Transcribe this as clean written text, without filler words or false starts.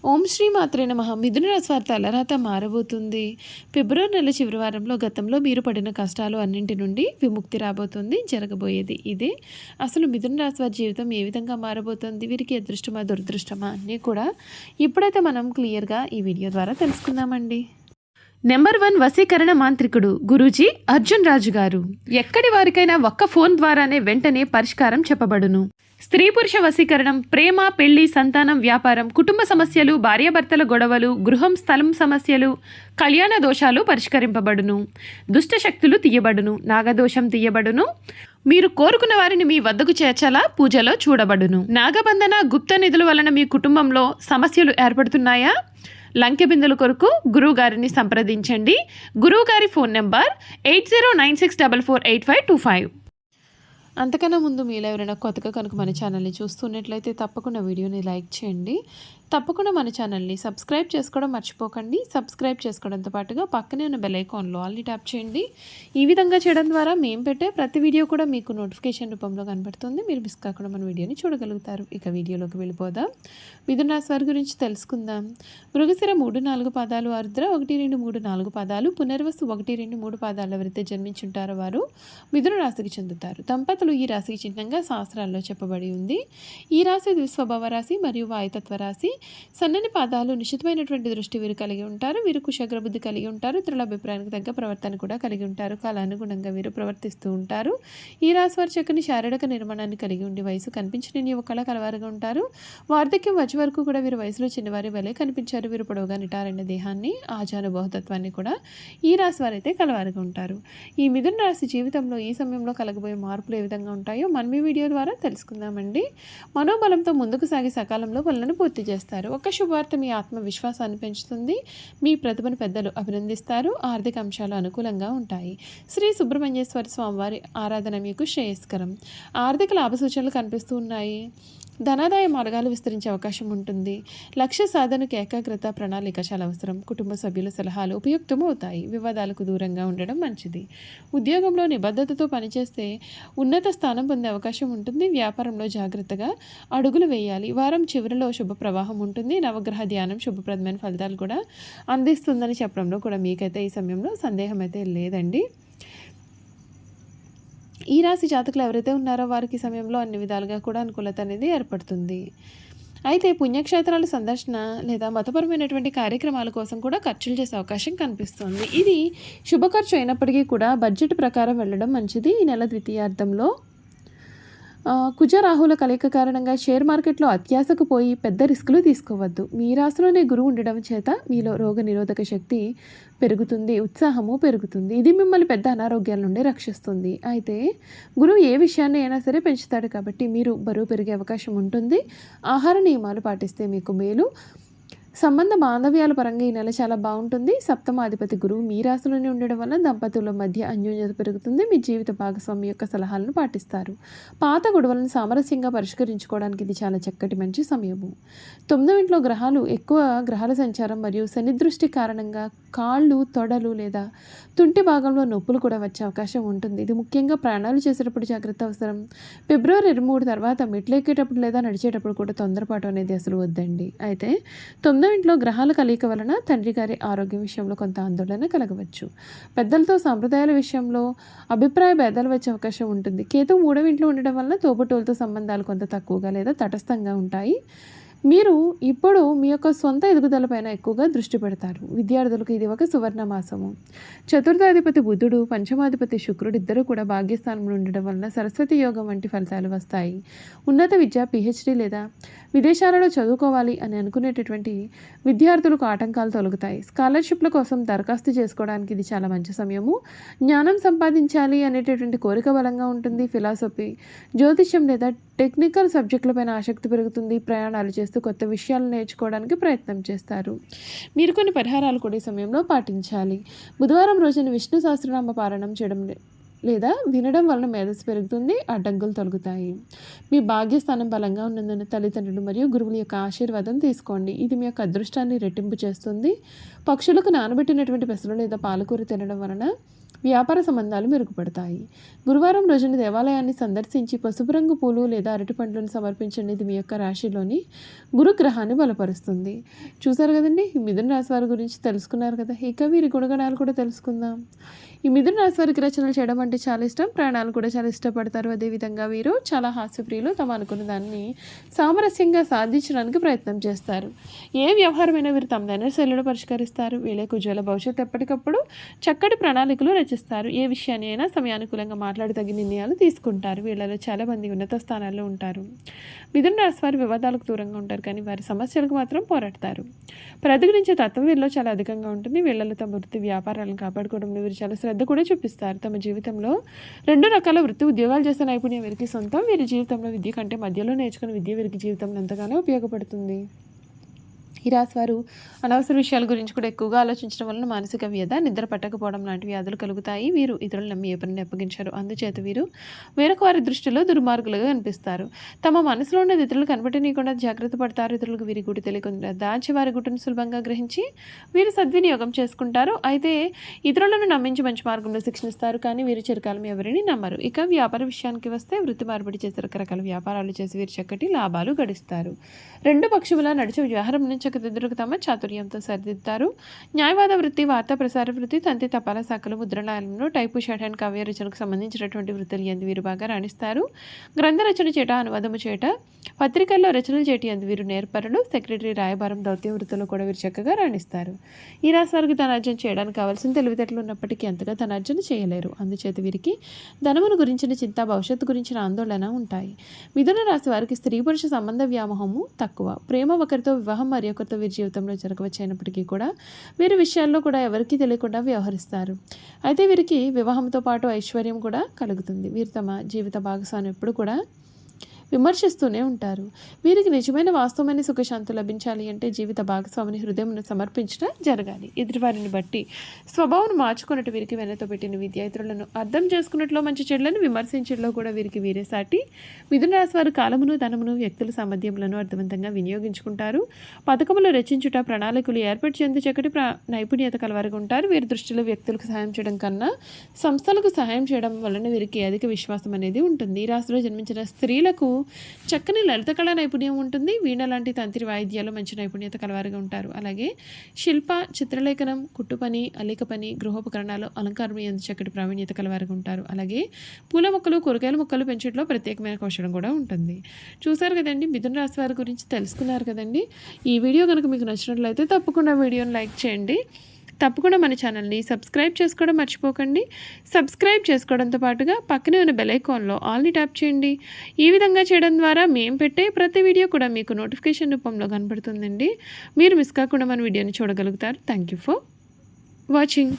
ఓం శ్రీ మాత్రే నమః. మిథున రాశి వారి తలరాత మారబోతుంది. ఫిబ్రవరి నెల చివరి వారంలో గతంలో మీరు పడిన కష్టాలు అన్నింటి నుండి విముక్తి రాబోతుంది. జరగబోయేది ఇదే. అసలు మిథున రాశి వారి జీవితం ఏ విధంగా మారబోతుంది, వీరికి అదృష్టమా దురదృష్టమా అన్నీ కూడా ఇప్పుడైతే మనం క్లియర్గా ఈ వీడియో ద్వారా తెలుసుకుందామండి. నెంబర్ 1 వశీకరణ మాంత్రికుడు గురూజీ అర్జున్ రాజు గారు. ఎక్కడి వారికైనా ఒక్క ఫోన్ ద్వారానే వెంటనే పరిష్కారం చెప్పబడును. స్త్రీ పురుష వశీకరణం, ప్రేమ, పెళ్లి, సంతానం, వ్యాపారం, కుటుంబ సమస్యలు, భార్యాభర్తల గొడవలు, గృహం స్థలం సమస్యలు, కళ్యాణ దోషాలు పరిష్కరింపబడును. దుష్ట శక్తులు తీయబడును. నాగదోషం తీయబడును. మీరు కోరుకున్న వారిని మీ వద్దకు చేర్చాలా పూజలో చూడబడును. నాగబంధన, గుప్త నిధుల వలన మీ కుటుంబంలో సమస్యలు ఏర్పడుతున్నాయా? లంకె బిందుల కొరకు గురువు గారిని సంప్రదించండి. గురువు గారి ఫోన్ నెంబర్ 8096448525. అంతకన్నా ముందు మీలో ఎవరైనా కొత్తగా కనుక మన ఛానల్ని చూస్తున్నట్లయితే తప్పకుండా వీడియోని లైక్ చేయండి. తప్పకుండా మన ఛానల్ని సబ్స్క్రైబ్ చేసుకోవడం మర్చిపోకండి. సబ్స్క్రైబ్ చేసుకోవడంతో పాటుగా పక్కనే ఉన్న బెల్ ఐకాన్లో ఆల్ని ట్యాప్ చేయండి. ఈ విధంగా చేయడం ద్వారా మేము పెట్టే ప్రతి వీడియో కూడా మీకు నోటిఫికేషన్ రూపంలో కనబడుతుంది. మీరు మిస్ కాకుండా మన వీడియోని చూడగలుగుతారు. ఇక వీడియోలోకి వెళ్ళిపోదాం. మిథున రాశి వారి గురించి తెలుసుకుందాం. మృగశిర 3-4 పాదాలు, ఆరుద్ర 1-2-3-4 పాదాలు, పునర్వసు 1-2-3 పాదాలు ఎవరైతే జన్మించుంటారో వారు మిథున రాశికి చెందుతారు. దంపతులు ఈ రాశికి చిహ్నంగా శాస్త్రాల్లో చెప్పబడి ఉంది. ఈ రాశి ద్విస్వభావ రాశి మరియు వాయుతత్వ రాశి. సన్నని పాదాలు, నిశ్చితమైనటువంటి దృష్టి వీరు కలిగి ఉంటారు. వీరు కుశగ్రబుద్ధి కలిగి ఉంటారు. ఇతరుల అభిప్రాయానికి తగ్గ ప్రవర్తన కూడా కలిగి ఉంటారు. కాలానుగుణంగా వీరు ప్రవర్తిస్తూ ఉంటారు. ఈ రాశి వారు చక్కని శారీరక నిర్మాణాన్ని కలిగి ఉండి వయసు కనిపించిన యువకుల కలవారుగా ఉంటారు. వార్ధక్యం వచ్చే వరకు కూడా వీరు వయసులో చిన్నవారి వలె కనిపించారు. వీరు పొడవుగా నిటారైన దేహాన్ని, ఆజానుభావతత్వాన్ని కూడా ఈ రాశి వారైతే కలవారుగా ఉంటారు. ఈ మిథున రాశి జీవితంలో ఈ సమయంలో కలగబోయే మార్పులు ఏ విధంగా ఉంటాయో మనం ఈ వీడియో ద్వారా తెలుసుకుందామండి. మనోబలంతో ముందుకు సాగి సకాలంలో పనులను పూర్తి చేస్తారు. ఒక శుభవార్త మీ ఆత్మవిశ్వాసాన్ని పెంచుతుంది. మీ ప్రతిభను పెద్దలు అభినందిస్తారు. ఆర్థిక అంశాలు అనుకూలంగా ఉంటాయి. శ్రీ సుబ్రహ్మణ్యేశ్వర స్వామివారి ఆరాధన మీకు శ్రేయస్కరం. ఆర్థిక లాభ సూచనలు కనిపిస్తూ ఉన్నాయి. ధనాదాయ మార్గాలు విస్తరించే అవకాశం ఉంటుంది. లక్ష్య సాధనకు ఏకాగ్రత, ప్రణాళిక చాలా అవసరం. కుటుంబ సభ్యుల సలహాలు ఉపయుక్తమవుతాయి. వివాదాలకు దూరంగా ఉండడం మంచిది. ఉద్యోగంలో నిబద్ధతతో పనిచేస్తే ఉన్నత స్థానం పొందే అవకాశం ఉంటుంది. వ్యాపారంలో జాగ్రత్తగా అడుగులు వేయాలి. వారం చివరిలో శుభ ప్రవాహం ఉంటుంది. నవగ్రహ ధ్యానం శుభప్రదమైన ఫలితాలు కూడా అందిస్తుందని చెప్పడంలో కూడా మీకైతే ఈ సమయంలో సందేహం అయితే లేదండి. ఈ రాశి జాతకులు ఎవరైతే ఉన్నారో వారికి సమయంలో అన్ని విధాలుగా కూడా అనుకూలత అనేది ఏర్పడుతుంది. అయితే పుణ్యక్షేత్రాల సందర్శన లేదా మతపరమైనటువంటి కార్యక్రమాల కోసం కూడా ఖర్చులు చేసే అవకాశం కనిపిస్తుంది. ఇది శుభ ఖర్చు అయినప్పటికీ కూడా బడ్జెట్ ప్రకారం వెళ్ళడం మంచిది. ఈ నెల ద్వితీయార్థంలో కుజ రాహుల కలయిక కారణంగా షేర్ మార్కెట్లో అత్యాశకు పోయి పెద్ద రిస్కులు తీసుకోవద్దు. మీ రాశిలోనే గురువు ఉండడం చేత మీలో రోగ నిరోధక శక్తి పెరుగుతుంది, ఉత్సాహము పెరుగుతుంది. ఇది మిమ్మల్ని పెద్ద అనారోగ్యాల నుండి రక్షిస్తుంది. అయితే గురువు ఏ విషయాన్ని అయినా సరే పెంచుతాడు కాబట్టి మీరు బరువు పెరిగే అవకాశం ఉంటుంది. ఆహార నియమాలు పాటిస్తే మీకు మేలు. సంబంధ బాంధవ్యాల పరంగా ఈ నెల చాలా బాగుంటుంది. సప్తమాధిపతి గురువు మీ రాశిలోనే ఉండడం వల్ల దంపతుల మధ్య అన్యోన్యత పెరుగుతుంది. మీ జీవిత భాగస్వామి యొక్క సలహాలను పాటిస్తారు. పాత గొడవలను సామరస్యంగా పరిష్కరించుకోవడానికి ఇది చాలా చక్కటి మంచి సమయము. 9వ ఇంట్లో గ్రహాలు, ఎక్కువ గ్రహాల సంచారం మరియు శని దృష్టి కారణంగా కాళ్ళు, తొడలు లేదా తుంటి భాగంలో నొప్పులు కూడా వచ్చే అవకాశం ఉంటుంది. ఇది ముఖ్యంగా ప్రయాణాలు చేసేటప్పుడు జాగ్రత్త అవసరం. ఫిబ్రవరి 23 తర్వాత మెట్లు ఎక్కేటప్పుడు లేదా నడిచేటప్పుడు కూడా తొందరపాటు అనేది అసలు వద్దండి. అయితే 9వ ఇంట్లో గ్రహాల కలయిక వలన తండ్రి గారి ఆరోగ్యం విషయంలో కొంత ఆందోళన కలగవచ్చు. పెద్దలతో సాంప్రదాయాల విషయంలో అభిప్రాయ భేదాలు వచ్చే అవకాశం ఉంటుంది. కేతు 3వ ఇంట్లో ఉండడం వలన తోబుట్టువులతో సంబంధాలు కొంత తక్కువగా లేదా తటస్థంగా ఉంటాయి. మీరు ఇప్పుడు మీ యొక్క సొంత ఎదుగుదలపైన ఎక్కువగా దృష్టి పెడతారు. విద్యార్థులకు ఇది ఒక సువర్ణ మాసము. చతుర్థాధిపతి బుధుడు, పంచమాధిపతి శుక్రుడు ఇద్దరు కూడా భాగ్యస్థానంలో ఉండడం వలన సరస్వతి యోగం వంటి ఫలితాలు వస్తాయి. ఉన్నత విద్య, పిహెచ్డి లేదా విదేశాలలో చదువుకోవాలి అని అనుకునేటటువంటి విద్యార్థులకు ఆటంకాలు తొలగుతాయి. స్కాలర్షిప్ల కోసం దరఖాస్తు చేసుకోవడానికి ఇది చాలా మంచి సమయము. జ్ఞానం సంపాదించాలి అనేటటువంటి కోరిక బలంగా ఉంటుంది. ఫిలాసఫీ, జ్యోతిష్యం లేదా టెక్నికల్ సబ్జెక్టులపైన ఆసక్తి పెరుగుతుంది. ప్రయాణాలు చేస్తూ కొత్త విషయాలు నేర్చుకోవడానికి ప్రయత్నం చేస్తారు. మీరు కొన్ని పరిహారాలు కూడా ఈ సమయంలో పాటించాలి. బుధవారం రోజున విష్ణు సహస్రనామ పారాయణం చేయడం లేదా వినడం వలన మేధస్సు పెరుగుతుంది. అడ్డంకులు తొలగుతాయి. మీ భాగ్యస్థానం బలంగా ఉన్నందున తల్లిదండ్రులు మరియు గురువుల యొక్క ఆశీర్వాదం తీసుకోండి. ఇది మీ యొక్క అదృష్టాన్ని రెట్టింపు చేస్తుంది. పక్షులకు నానబెట్టినటువంటి పెసలు లేదా పాలకూర తినడం వలన వ్యాపార సంబంధాలు మెరుగుపడతాయి. గురువారం రోజున దేవాలయాన్ని సందర్శించి పసుపు రంగు పూలు లేదా అరటి పండ్లను సమర్పించండి. ఇది మీ యొక్క రాశిలోని గురుగ్రహాన్ని బలపరుస్తుంది. చూసారు కదండి, ఈ మిథున రాశి వారి గురించి తెలుసుకున్నారు కదా. ఇక వీరి గుణగణాలు కూడా తెలుసుకుందాం. ఈ మిథున రాశి వారికి రచనలు చేయడం అంటే చాలా ఇష్టం, ప్రయాణాలు కూడా చాలా ఇష్టపడతారు. అదేవిధంగా వీరు చాలా హాస్యప్రియులు, తమ అనుకున్న దాన్ని సామరస్యంగా సాధించడానికి ప్రయత్నం చేస్తారు. ఏ వ్యవహారమైనా వీరు తమదైన శైలిలో పరిష్కరిస్తారు. వీళ్ళకి ఉజ్వల భవిష్యత్తు ఎప్పటికప్పుడు చక్కటి ప్రణాళికలు రచిస్తారు. ఏ విషయాన్ని అయినా సమయానుకూలంగా మాట్లాడి తగిన నిర్ణయాలు తీసుకుంటారు. వీళ్ళలో చాలామంది ఉన్నత స్థానాల్లో ఉంటారు. మిథున రాశి వారి వివాదాలకు దూరంగా ఉంటారు, కానీ వారి సమస్యలకు మాత్రం పోరాడతారు. ప్రతిఘటించే తత్వం వీరిలో చాలా అధికంగా ఉంటుంది. వీళ్ళలో తమ వృత్తి వ్యాపారాలను కాపాడుకోవడంలో వీరు చాలా శ్రద్ధ కూడా చూపిస్తారు. తమ జీవితంలో 2 రకాల వృత్తి ఉద్యోగాలు చేసే నైపుణ్యం వీరికి సొంతం. వీరి జీవితంలో విద్య కంటే మధ్యలో నేర్చుకున్న విద్య వీరికి జీవితంలో ఎంతగానో ఉపయోగపడుతుంది. ఈ రాశి వారు అనవసర విషయాల గురించి కూడా ఎక్కువగా ఆలోచించడం వలన మానసిక వ్యధ, నిద్ర పట్టకపోవడం లాంటి వ్యాధులు కలుగుతాయి. వీరు ఇతరులు నమ్మి ఏ పనిని అప్పగించారు. అందుచేత వీరు వేరొక వారి దృష్టిలో దుర్మార్గులుగా కనిపిస్తారు. తమ మనసులో ఉన్నది ఇతరులు కనబడనీయకుండా జాగ్రత్త పడతారు. ఇతరులకు వీరి గుడి తెలియకుండా దాచి వారి గుట్టును సులభంగా గ్రహించి వీరు సద్వినియోగం చేసుకుంటారు. అయితే ఇతరులను నమ్మించి మంచి మార్గంలో శిక్షణిస్తారు, కానీ వీరు చిరకాలం ఎవరిని నమ్మరు. ఇక వ్యాపార విషయానికి వస్తే వృత్తి మార్పిడి చేసే రకరకాల వ్యాపారాలు చేసి వీరు చక్కటి లాభాలు గడిస్తారు. 2 పక్షుల నడిచే వ్యవహారం నుంచి చక్కదిద్దులకు తమ చాతుర్యంతో సరిదిద్దారు. న్యాయవాద వృత్తి, వార్తా ప్రసార వృత్తి, తంతి తపాలా శాఖలు, ముద్రణాలయంలో టైపు, షార్ట్ హ్యాండ్, కావ్య రచనకు సంబంధించినటువంటి వృత్తులు ఎందు వీరు బాగా రాణిస్తారు. గ్రంథ రచన చేట, అనువాదము చేట, పత్రికల్లో రచనలు చేటి ఎందు వీరు నేర్పరులు. సెక్రటరీ, రాయబారం, దౌత్య వృత్తుల్లో కూడా వీరు చక్కగా రాణిస్తారు. ఈ రాశి వారికి ధనార్జన చేయడానికి కావాల్సిన తెలివితేటలు ఉన్నప్పటికీ అంతగా ధనార్జన చేయలేరు. అందుచేత వీరికి ధనమును గురించిన చింత, భవిష్యత్తు గురించిన ఆందోళన ఉంటాయి. మిథున రాశి వారికి స్త్రీ పురుష సంబంధ వ్యామోహము తక్కువ. ప్రేమ ఒకరితో, వివాహం మరి ఒకరితో వీరి జీవితంలో జరగవచ్చైనప్పటికీ కూడా వీరి విషయాల్లో కూడా ఎవరికీ తెలియకుండా వ్యవహరిస్తారు. అయితే వీరికి వివాహంతో పాటు ఐశ్వర్యం కూడా కలుగుతుంది. వీరు తమ జీవిత భాగస్వామి ఎప్పుడు కూడా విమర్శిస్తూనే ఉంటారు. వీరికి నిజమైన వాస్తవమైన సుఖశాంతి లభించాలి అంటే జీవిత భాగస్వామిని హృదయమును సమర్పించడం జరగాలి. ఎదుటివారిని బట్టి స్వభావం మార్చుకున్నట్టు వీరికి వెనతో పెట్టిన విద్యార్థులను అర్థం చేసుకున్నట్లో మంచి చెడులను విమర్శించడంలో కూడా వీరికి వీరే సాటి. మిథున రాశి వారు కాలమును, ధనమును, వ్యక్తుల సామర్థ్యములను అర్థవంతంగా వినియోగించుకుంటారు. పథకములు రచించుట, ప్రణాళికలు ఏర్పరిచేందుకు చక్కటి నైపుణ్యత కలవారుగా ఉంటారు. వీరి దృష్టిలో వ్యక్తులకు సహాయం చేయడం కన్నా సంస్థలకు సహాయం చేయడం వలన వీరికి అధిక విశ్వాసం అనేది ఉంటుంది. ఈ రాశిలో జన్మించిన స్త్రీలకు చక్కని లలిత కళా నైపుణ్యం ఉంటుంది. వీణ లాంటి తంత్రి వాయిద్యాలు మంచి నైపుణ్యత కలవారుగా ఉంటారు. అలాగే శిల్ప, చిత్రలేఖనం, కుట్టు పని, అల్లిక పని, గృహోపకరణాలు, అలంకారం ఎందు చక్కటి ప్రావీణ్యత కలవారుగా ఉంటారు. అలాగే పూల మొక్కలు, కూరగాయల మొక్కలు పెంచడంలో ప్రత్యేకమైన కౌశలం కూడా ఉంటుంది. చూసారు కదండి, మిథున రాశి వారి గురించి తెలుసుకున్నారు కదండి. ఈ వీడియో కనుక మీకు నచ్చినట్లయితే తప్పకుండా వీడియోని లైక్ చేయండి. తప్పకుండా మన ఛానల్ని సబ్స్క్రైబ్ చేసుకోవడం మర్చిపోకండి. సబ్స్క్రైబ్ చేసుకోవడంతో పాటుగా పక్కనే ఉన్న బెల్ ఐకాన్లో ఆల్ని ట్యాప్ చేయండి. ఈ విధంగా చేయడం ద్వారా మేము పెట్టే ప్రతి వీడియో కూడా మీకు నోటిఫికేషన్ రూపంలో కనబడుతుందండి. మీరు మిస్ కాకుండా మన వీడియోని చూడగలుగుతారు. Thank you for watching.